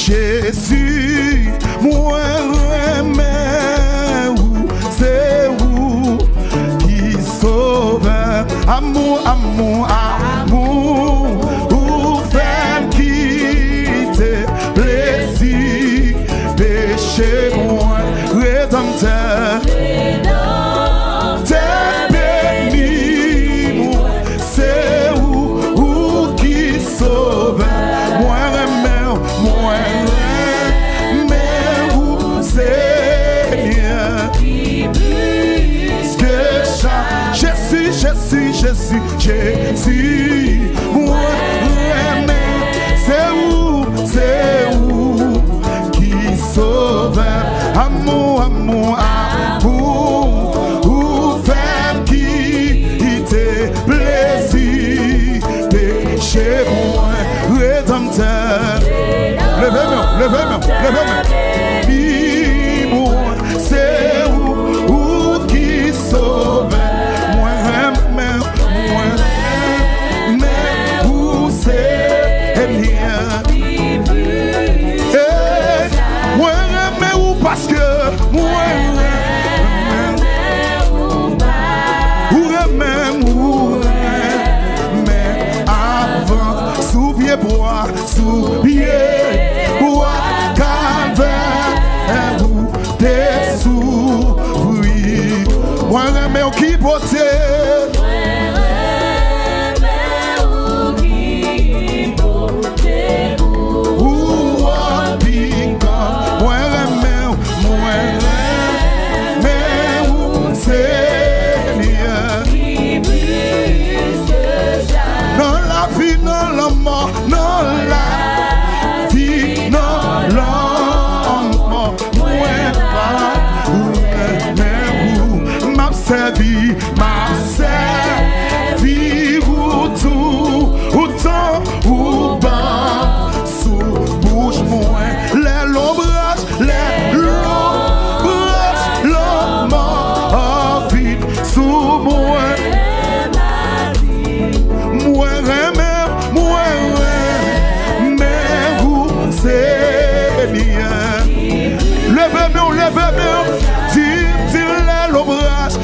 Jésus, moi remets où, c'est où qui sauve. Amour, amour, amour, où fait quitter plaisir, péché, moi, rédempteur. T'es béni, moi, c'est où qui sauve. Moi remets où, Seigneur. Jésus, moi remets, c'est où qui sauve. Amour, amour, amour, où fait quitter plaisir, péché, moi, rédempteur. Levez-moi. Dis-moi, c'est où qui sauve. Moi remets où Seigneur. Moi remets où parce que moi avant sous pied bois calvaire où t'es souffri. Moi remets qui beauté. Ma servi ou tout, ou temps, ou bas, sous bouche moins, les l'ombrage, l'homme en vide, sous moi, vous, Seigneur. Levez-moi, dis les l'ombrage,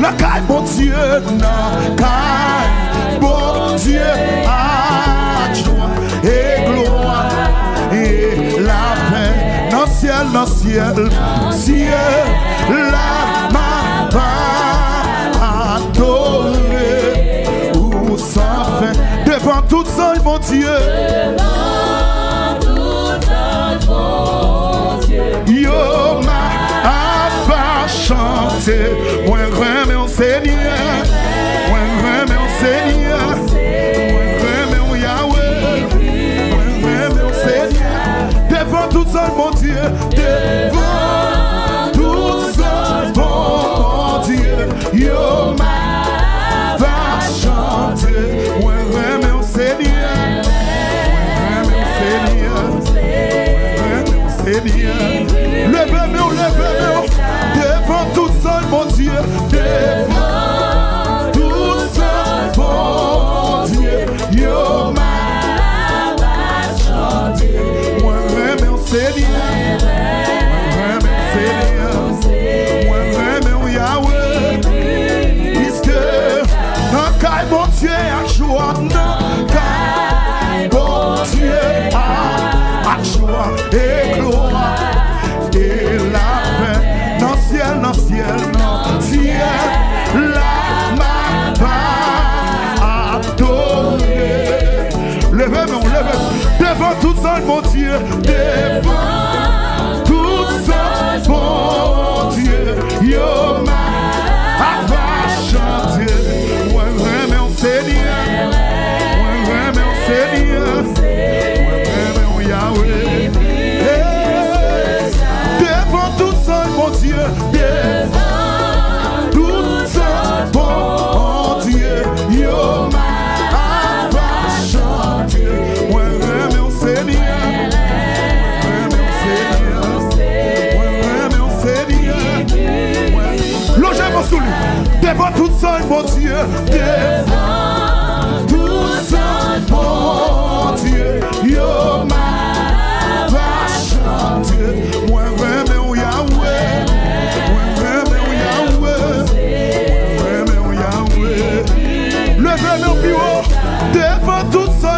la caille, mon Dieu, la caille, mon Dieu, à joie et gloire et la paix, dans le ciel, la ma va adorer, ou sans fin, devant tout ça, mon Dieu, yo ma va chanter, moi remets au Seigneur, moi remets au Seigneur, moi remets au Yahweh, moi remets au Seigneur, devant tout ça, mon Dieu, devant tout ça, mon Dieu, yo ma va chanter, moi remets au Seigneur, moi remets au Seigneur. Levez-moi, devant tout ça, mon Dieu, devant tout ça, mon Dieu, yo ma va chanter, moi remets au Seigneur, moi remets au Yahweh, puisque dans caille, mon Dieu, à joie, dans caille, mon Dieu, à joie et gloire. Et la paix, dans le ciel, la ma va adorer. Levez-moi, devant tout ça, mon Dieu, devant tout ça, mon Dieu, yo ma va chanter. Moi, remets au Seigneur, moi, remets au Seigneur, moi, remets au Yahweh. Mon Dieu, devant tout ça, mon Dieu, yo ma va chanter, moi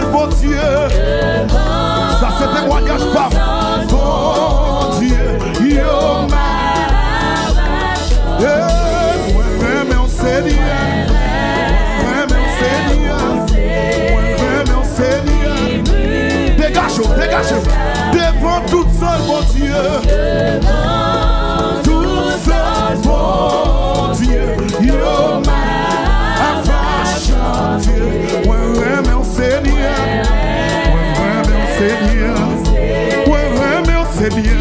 seul bon Dieu. Ça c'est témoignage par bon Dieu. Yo ouais, mais on sait bien. Ouais, mais on sait bien. Ouais, mais on sait bien. Dégagez, dégagez. Devant tout seul bon Dieu. Tout seul bon Dieu. Yo ouais, mais on sait bien. Ouais, mais on sait bien. Ouais, mais on sait bien.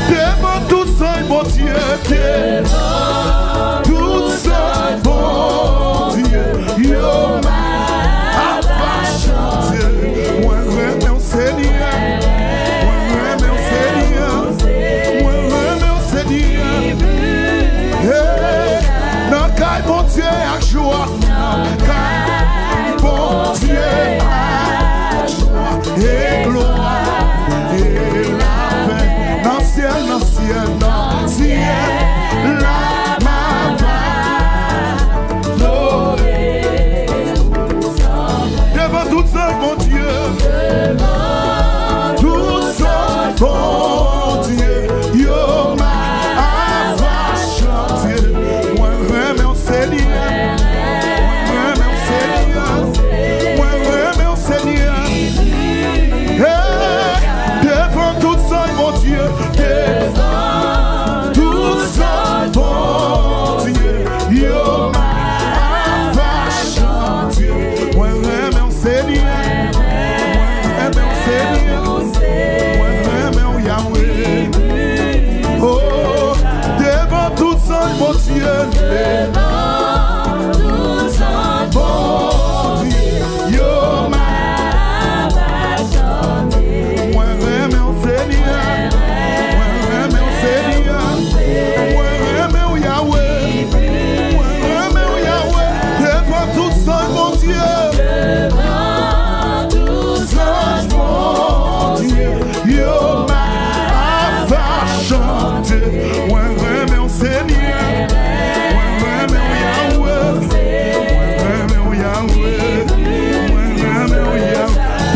Devant tout seul, bon Dieu. Tout seul, bon Dieu. Yo, ma chanter. Ouais, mais on sait bien. Ouais, mais on sait bien. Ouais, mais on sait bien. Bon Dieu à joie, bon Dieu à joie et gloire et la paix dans le ciel, dans le ciel, dans le ciel, la devant tout seul, bon Dieu, tout seul, bon Dieu, yo ma va chanter. Devant tout seul, mon Dieu, tout seul, bon Dieu, yo va chanter. Ouais, mais on sait bien, ouais, mais on sait bien, ouais, mais on Yahweh. Oh, devant tout seul, mon Dieu, devant tout seul, bon Dieu, yo va chanter. Ouais, mais on sait bien, ouais, mais on sait bien, ouais, mais on Yahweh, ouais, mais on Yahweh, devant tout seul, mon Dieu, devant tout seul, bon Dieu, yo va chanter. Ouais, mais on sait bien.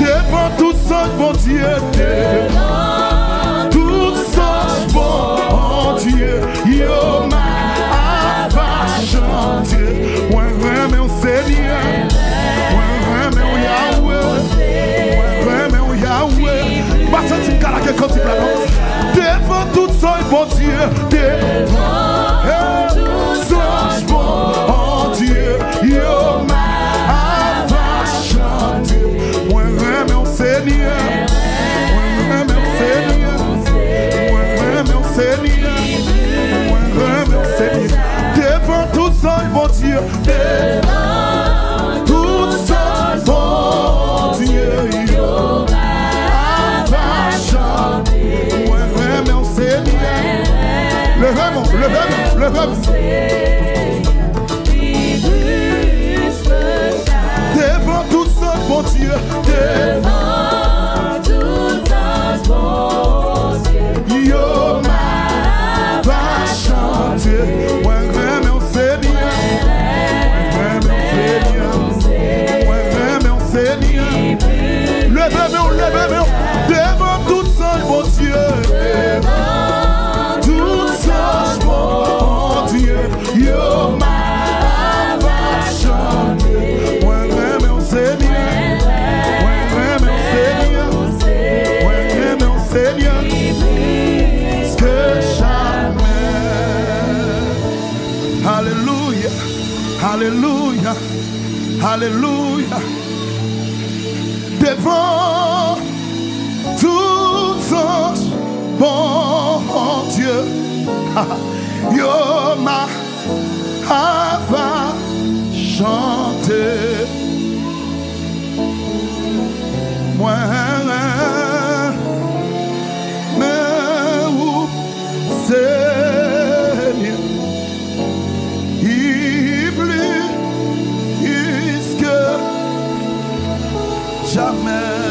Devant tout seul, bon Dieu, tout seul, bon Dieu, yo va chanter. Ouais, mais on sait bien. Ouais, mais on Yahweh. Ouais, mais on Yahweh. Pas senti qu'à la quelqu'un dit là, non? Devant tout seul, bon Dieu, devant tout seul, bon Dieu, yo va chanter. Ouais, mais on sait bien. Ouais, mais on sait bien. Ouais, mais on sait bien. Ouais, mais on sait bien. Devant tout seul, bon Dieu, devant tout seul, bon Dieu, yo va chanter. Ouais, mais on sait bien. Le verbe. Devant tout seul, bon Dieu, devant tout seul, bon Dieu, yo va chanter. Ouais, mais on sait bien. Ouais, mais on sait bien. Ouais, mais on sait bien. Levez-vous, devant tout seul, bon Dieu, devant tout seul, bon Dieu, yo va chanter. Ouais, mais on sait bien. Ouais, mais on sait bien. Ouais, mais on sait bien. Parce que jamais. Alléluia, alléluia, alléluia. Devant tout ange, bon Dieu, yo ma va chanter. Moi, mais où Seigneur, il plus que jamais.